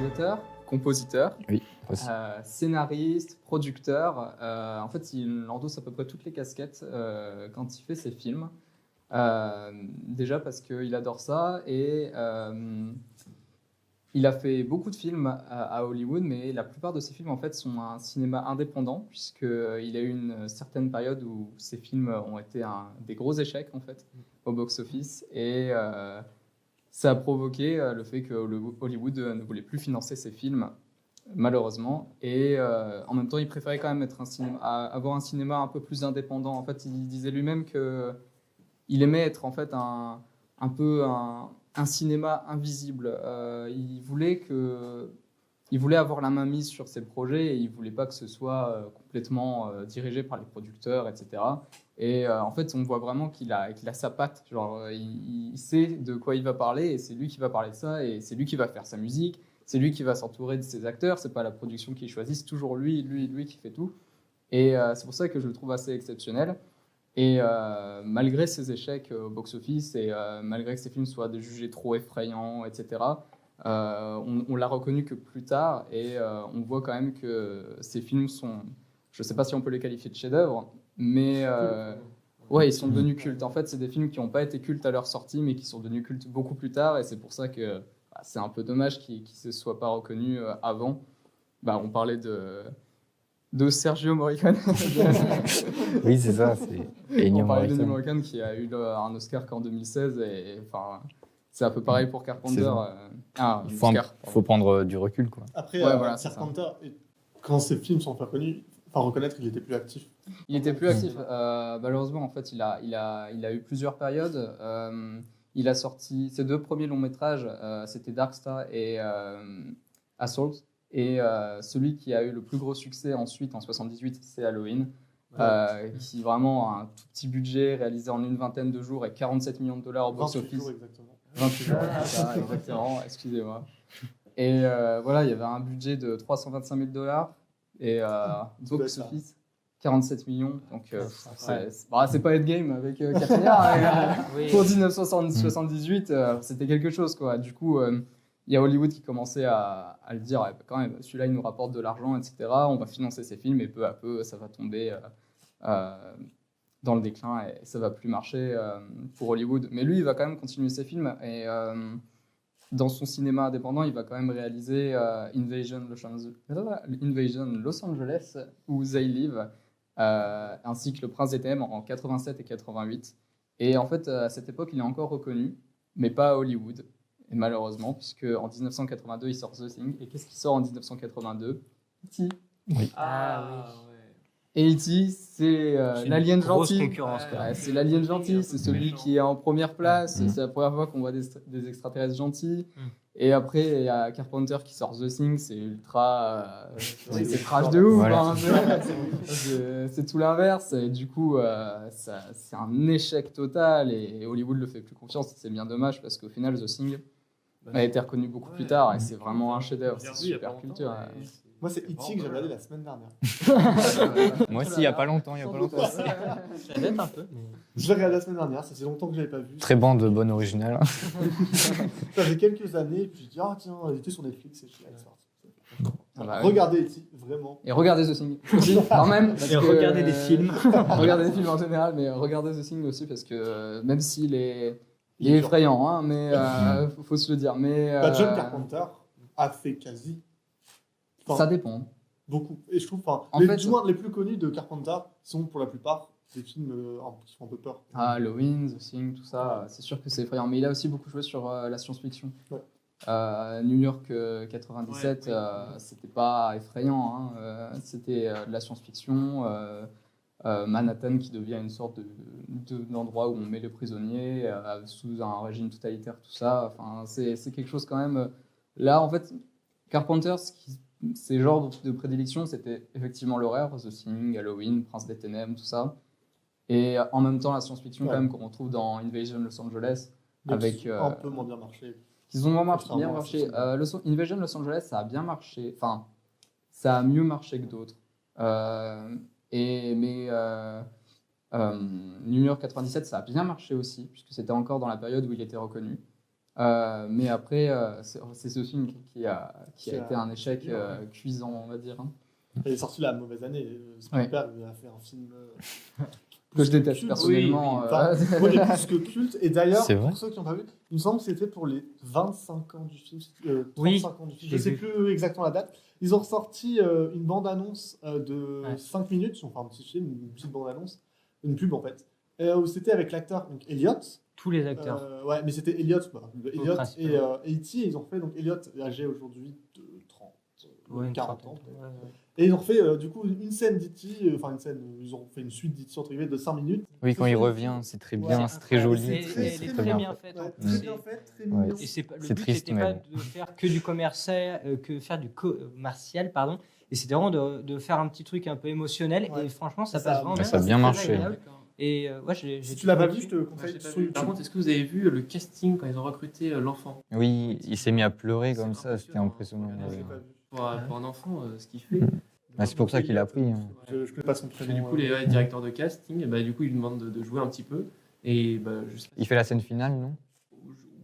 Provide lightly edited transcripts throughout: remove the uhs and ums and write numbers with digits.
réalisateur, compositeur, Oui, aussi. scénariste, producteur. En fait, il endosse à peu près toutes les casquettes quand il fait ses films. Déjà parce qu'il adore ça et il a fait beaucoup de films à Hollywood, mais la plupart de ses films en fait sont un cinéma indépendant puisqu'il a eu une certaine période où ses films ont été des gros échecs en fait au box-office et ça a provoqué le fait que Hollywood ne voulait plus financer ses films malheureusement et en même temps il préférait quand même avoir un cinéma un peu plus indépendant. En fait, il disait lui-même que il aimait être en fait un peu un cinéma invisible. Il voulait avoir la main mise sur ses projets et il voulait pas que ce soit complètement dirigé par les producteurs, etc. Et en fait, on voit vraiment qu'il a sa patte. Genre, il sait de quoi il va parler et c'est lui qui va parler de ça et c'est lui qui va faire sa musique. C'est lui qui va s'entourer de ses acteurs. C'est pas la production qui choisit, c'est toujours lui qui fait tout. Et c'est pour ça que je le trouve assez exceptionnel. Et malgré ses échecs au box-office et malgré que ses films soient jugés trop effrayants, etc., on l'a reconnu que plus tard et on voit quand même que ces films sont, je ne sais pas si on peut les qualifier de chefs-d'œuvre, mais ouais, ils sont devenus cultes. En fait, c'est des films qui n'ont pas été cultes à leur sortie, mais qui sont devenus cultes beaucoup plus tard et c'est pour ça que c'est un peu dommage qu'ils ne se soient pas reconnus avant. On parlait de Sergio Morricone. Oui, c'est ça. On parlait de Morricone qui a eu un Oscar qu'en 2016 et enfin, c'est un peu pareil pour Carpenter. Il faut prendre du recul, quoi. Après, voilà, Carpenter, quand ses films sont connus, reconnaître qu'il était plus actif. Il était plus actif. Malheureusement, en fait, il a eu plusieurs périodes. Il a sorti ses deux premiers longs métrages, c'était Dark Star et Assault. Et celui qui a eu le plus gros succès ensuite, en 78, c'est Halloween, qui vraiment a un tout petit budget, réalisé en une vingtaine de jours et 47 millions de dollars au box-office. 28 jours, exactement, excusez-moi. Et voilà, il y avait un budget de 325 000 dollars et box-office 47 millions. Donc, c'est pas Endgame avec 4 milliards. Oui. Pour 1978, c'était quelque chose, quoi. Du coup, il y a Hollywood qui commençait à le dire, quand même, celui-là, il nous rapporte de l'argent, etc. On va financer ses films et peu à peu, ça va tomber dans le déclin et ça va plus marcher pour Hollywood. Mais lui, il va quand même continuer ses films et dans son cinéma indépendant, il va quand même réaliser Invasion Los Angeles ou They Live, ainsi que Le Prince des Ténèbres en 87 et 88. Et en fait, à cette époque, il est encore reconnu, mais pas à Hollywood. Et malheureusement, puisque en 1982, il sort The Thing. Et qu'est-ce qui sort en 1982 E.T. Oui. Et E.T., c'est l'alien gentil. Concurrence, c'est l'alien gentil, c'est celui qui est en première place. C'est la première fois qu'on voit des extraterrestres gentils. Et après, il y a Carpenter qui sort The Thing, c'est ultra. c'est trash de ouf. Voilà. C'est tout l'inverse. Et du coup, c'est un échec total. Et Hollywood ne le fait plus confiance. C'est bien dommage parce qu'au final, The Thing a été reconnu beaucoup plus tard. Et c'est vraiment un chef-d'œuvre. C'est super culture. Moi, c'est E.T. que j'ai regardé la semaine dernière. Moi aussi, il n'y a pas longtemps. Ça date un peu. Je l'ai regardé la semaine dernière, ça fait longtemps que je ne l'avais pas vu. Très bonne originale. Ça fait quelques années, et puis je dis, tiens, il était sur Netflix, et je suis allé regardez E.T., vraiment. Et regardez The Thing aussi, quand même. Et regardez des films. Regardez des films en général, mais regardez The Thing aussi, parce que même s'il est effrayant, hein, mais faut se le dire. Mais, John Carpenter a fait quasi. Ça dépend. Beaucoup. Et je trouve, les plus connus de Carpenter sont pour la plupart des films qui font un peu peur. Halloween, The Thing, tout ça, c'est sûr que c'est effrayant. Mais il a aussi beaucoup joué sur la science-fiction. Ouais. New York 97, c'était pas effrayant. Hein. C'était de la science-fiction. Manhattan qui devient une sorte d'endroit où on met les prisonniers sous un régime totalitaire, tout ça. Enfin, c'est quelque chose quand même. Là, en fait, Carpenter, ses genres de prédilection, c'était effectivement l'horreur, The Thing, Halloween, Prince des Ténèbres, tout ça. Et en même temps, la science-fiction, quand même, qu'on retrouve dans Invasion Los Angeles. Avec, un peu moins bien marché. Ils ont bien marché. Invasion Los Angeles, ça a bien marché. Enfin, ça a mieux marché que d'autres. New York 97, ça a bien marché aussi, puisque c'était encore dans la période où il était reconnu. Mais après, c'est ce film qui a été un échec cuisant, on va dire. Hein. Il est sorti la mauvaise année. Spielberg a fait un film que je déteste personnellement. Moi, il est plus que culte. Et d'ailleurs, pour ceux qui n'ont pas vu, il me semble que c'était pour les 25 ans du film, 35 ans du film. Je ne sais plus exactement la date. Ils ont ressorti une bande-annonce de 5 minutes, enfin un petit film, une petite bande-annonce, une pub en fait, où c'était avec l'acteur Elliot. Tous les acteurs. Ouais, mais c'était Elliot et E.T. Ils ont fait donc Elliot âgé aujourd'hui de 40 ans. Et ils ont fait du coup une scène d'E.T., ils ont fait une suite d'E.T. entre guillemets de 5 minutes. Oui, quand il revient, c'est très bien, c'est très joli. C'est très bien fait. Très bien fait, très mignon. Et le but, c'était pas de faire que du commercial, pardon. Et c'était vraiment de faire un petit truc un peu émotionnel. Et franchement, ça passe vraiment bien. Ça a bien marché. Et si tu l'as pas vu, je te conseille sur YouTube. Par contre, est-ce que vous avez vu le casting quand ils ont recruté l'enfant? Oui, il s'est mis à pleurer comme ça, c'était impressionnant. Pour un enfant, ce qu'il fait. C'est pour ça qu'il a pris. Je connais pas son prénom. Du coup, les directeurs de casting, du coup, ils lui demandent de jouer un petit peu. Et il fait la scène finale, non?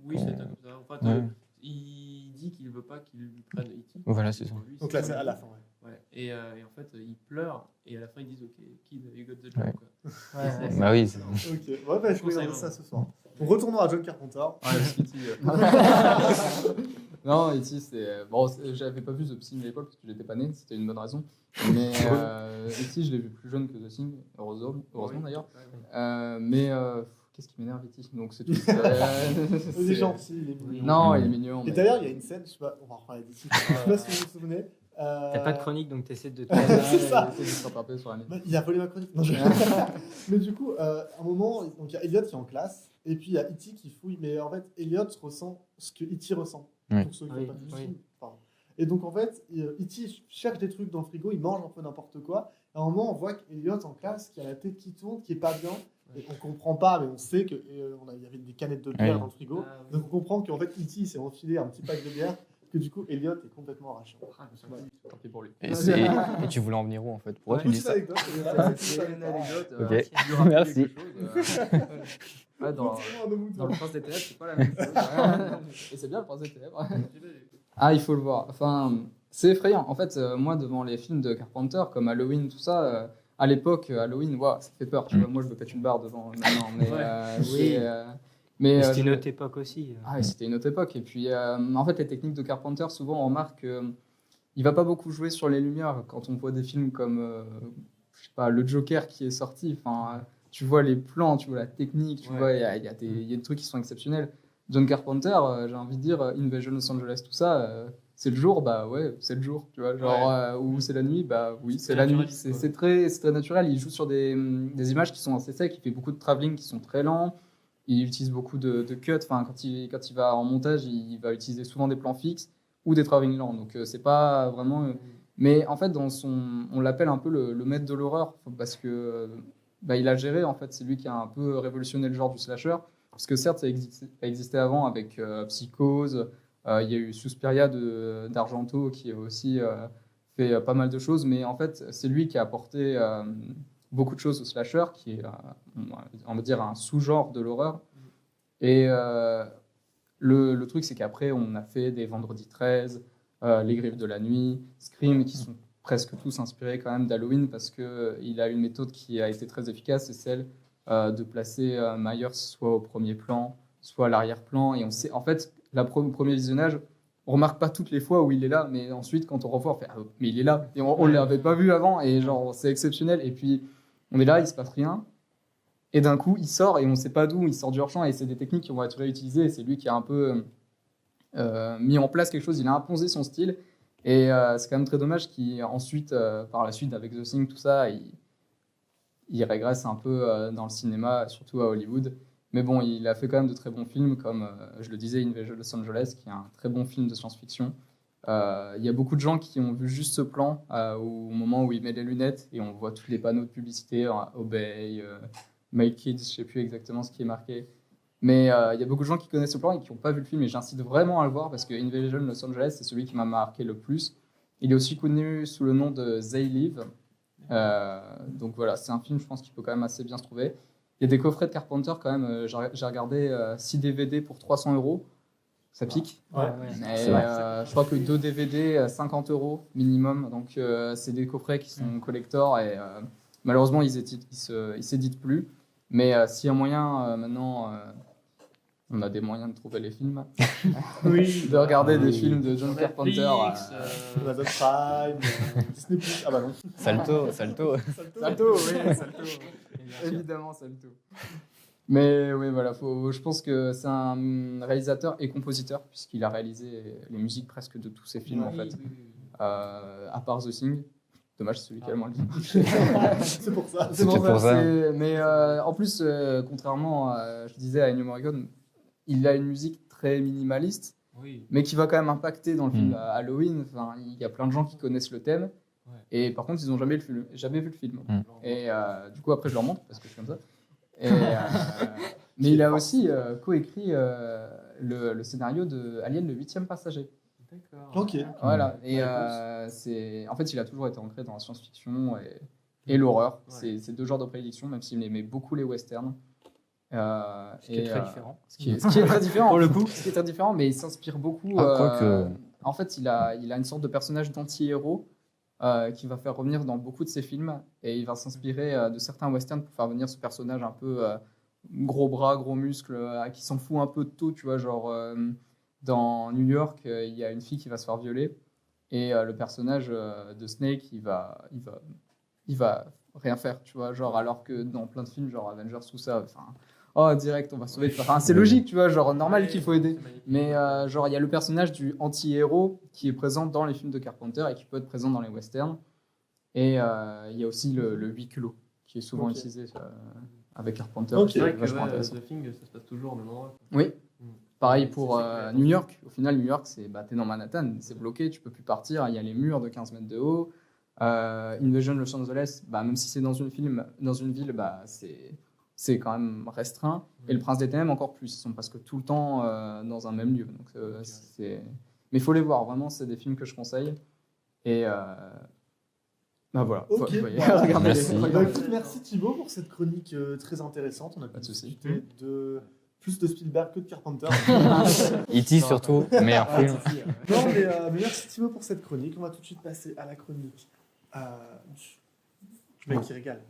Oui, c'est comme ça. En fait, il dit qu'il veut pas qu'il prenne E.T. Voilà, c'est ça. Donc là, c'est à la fin. Ouais. Et en fait, il pleure et à la fin ils disent OK, kid, you got the job. Quoi. Bah oui. Ok, je vais regarder ça ce soir. Donc retournons à John Carpenter. Non, E.T. c'est bon, j'avais pas vu The Thing à l'époque parce que j'étais pas né, c'était une bonne raison. Mais E.T. je l'ai vu plus jeune que The Thing, heureusement d'ailleurs. Mais qu'est-ce qui m'énerve E.T. Donc c'est tout. Il est gentil, il est mignon. Non, il est mignon. Et d'ailleurs, il y a une scène, je sais pas, on va reparler d'E.T. Je sais pas si vous vous souvenez. T'as pas de chronique, donc t'essaies de te c'est ça. Sur l'année. Il a volé ma chronique. Non, mais du coup, à un moment, donc il y a Elliot qui est en classe, et puis il y a E.T. qui fouille, mais en fait, Elliot ressent ce que E.T. ressent. Pour ceux qui n'ont pas vu le film. Et donc en fait, E.T. cherche des trucs dans le frigo, il mange un peu n'importe quoi. À un moment, on voit qu'Elliot en classe, qui a la tête qui tourne, qui est pas bien. Et on comprend pas, mais on sait qu'il y avait des canettes de bière dans le frigo. Donc on comprend qu'en fait, E.T. s'est enfilé un petit pack de bière. Que du coup, Elliot est complètement arraché. Tant pis pour lui. Et tu voulais en venir où en fait? Pourquoi tu dis ça? C'est une anecdote. Ok, merci. Dans le Prince des Ténèbres, c'est pas la même chose. Et c'est bien le Prince des Ténèbres. Il faut le voir. Enfin, c'est effrayant. En fait, moi, devant les films de Carpenter, comme Halloween, tout ça, à l'époque, Halloween, ça fait peur. Tu vois, moi, je me pète une barre devant maintenant. Mais c'était une autre époque aussi. C'était une autre époque. Et puis, en fait, les techniques de Carpenter, souvent, on remarque qu'il va pas beaucoup jouer sur les lumières. Quand on voit des films comme, je sais pas, Le Joker qui est sorti, tu vois les plans, tu vois la technique, tu vois, il y a des trucs qui sont exceptionnels. John Carpenter, j'ai envie de dire, Invasion Los Angeles, tout ça, c'est le jour, c'est le jour, tu vois, genre, ou c'est la nuit, oui, c'est la nuit. C'est très naturel. Il joue sur des images qui sont assez secs, il fait beaucoup de travelling qui sont très lents. Il utilise beaucoup de cuts. Quand il va en montage, il va utiliser souvent des plans fixes ou des travelling lents. Donc, c'est pas vraiment. Mais en fait, on l'appelle un peu le maître de l'horreur parce que il a géré. En fait, c'est lui qui a un peu révolutionné le genre du slasher. Parce que certes, ça existait avant avec Psychose. Il y a eu Suspiria d'Argento qui a aussi fait pas mal de choses. Mais en fait, c'est lui qui a apporté beaucoup de choses au slasher, qui est, on va dire, un sous-genre de l'horreur. Et le truc, c'est qu'après, on a fait des Vendredi 13, Les Griffes de la Nuit, Scream, qui sont presque tous inspirés quand même d'Halloween, parce qu'il a une méthode qui a été très efficace, c'est celle de placer Myers soit au premier plan, soit à l'arrière-plan. Et on sait, en fait, le premier visionnage, on remarque pas toutes les fois où il est là, mais ensuite, quand on revoit, on fait mais il est là, et on l'avait pas vu avant, et genre, c'est exceptionnel. Et puis, on est là, il se passe rien, et d'un coup, il sort, et on sait pas d'où, il sort du hors-champ, et c'est des techniques qui vont être réutilisées, et c'est lui qui a un peu mis en place quelque chose, il a imposé son style, et c'est quand même très dommage qu'ensuite, par la suite, avec The Thing, tout ça, il régresse un peu dans le cinéma, surtout à Hollywood. Mais bon, il a fait quand même de très bons films, comme je le disais, Invasion Los Angeles, qui est un très bon film de science-fiction. Il y a beaucoup de gens qui ont vu juste ce plan au moment où il met les lunettes et on voit tous les panneaux de publicité, Obey, My Kids, je ne sais plus exactement ce qui est marqué. Mais il y a beaucoup de gens qui connaissent ce plan et qui n'ont pas vu le film, et j'incite vraiment à le voir parce que Invasion Los Angeles, c'est celui qui m'a marqué le plus. Il est aussi connu sous le nom de They Live. Donc voilà, c'est un film, je pense, qui peut quand même assez bien se trouver. Il y a des coffrets de Carpenter quand même, j'ai regardé 6 DVD pour 300 €. ça pique. Ouais. Et, je crois que 2 DVD, 50 € minimum. Donc, c'est des coffrets qui sont collector et malheureusement, ils s'éditent plus. Mais s'il y a moyen, maintenant, on a des moyens de trouver les films. De regarder des films de John Carpenter. Amazon Prime, Disney+. Ah bah non. Salto. Salto, oui, Salto. Évidemment, Salto. Mais oui, voilà, je pense que c'est un réalisateur et compositeur, puisqu'il a réalisé les musiques presque de tous ses films, en fait. À part The Thing. Dommage, c'est celui qui a le moins le film. C'est pour ça. C'est pour ça. Mais en plus, contrairement, je disais à Ennio Morricone, il a une musique très minimaliste, mais qui va quand même impacter dans le film Halloween. Enfin, il y a plein de gens qui connaissent le thème, et par contre, ils n'ont jamais vu le film. Et du coup, après, je leur montre, parce que je suis comme ça. Et, mais il a aussi coécrit le scénario de Alien, le 8e passager. D'accord. Ok. Voilà. Et en fait, il a toujours été ancré dans la science-fiction et l'horreur. C'est 2 genres de prédiction, même s'il aimait beaucoup les westerns. Ce qui est très différent. Ce qui est très différent. Pour le coup. Ce qui est très différent, mais il s'inspire beaucoup. En fait, il a une sorte de personnage d'anti-héros qui va faire revenir dans beaucoup de ses films. Et il va s'inspirer de certains westerns pour faire venir ce personnage un peu gros bras, gros muscles, qui s'en fout un peu de tout. Tu vois, genre, dans New York, il y a une fille qui va se faire violer. Et le personnage de Snake, il va rien faire, tu vois, genre, alors que dans plein de films, genre Avengers, tout ça, enfin, oh, direct, on va sauver. Enfin, c'est logique, tu vois, genre, normal qu'il faut aider. Mais, genre, il y a le personnage du anti-héros qui est présent dans les films de Carpenter et qui peut être présent dans les westerns. Et il y a aussi le huis clos qui est souvent utilisé avec Carpenter. C'est vrai que The Thing, ça se passe toujours au même endroit. Oui. Pareil pour New York. Au final, New York, t'es dans Manhattan, c'est bloqué, tu peux plus partir. Il y a les murs de 15 mètres de haut. Invasion Los Angeles, même si c'est dans une ville, c'est quand même restreint. Et le Prince des Ténèbres encore plus. Ils sont presque tout le temps dans un même lieu. Donc, mais il faut les voir, vraiment, c'est des films que je conseille. Et voilà. Merci. Merci Thibaut pour cette chronique très intéressante. On a pu discuter plus de Spielberg que de Carpenter. E.T. surtout, meilleur film. Non, mais merci Thibaut pour cette chronique. On va tout de suite passer à la chronique. Je mec qui régale.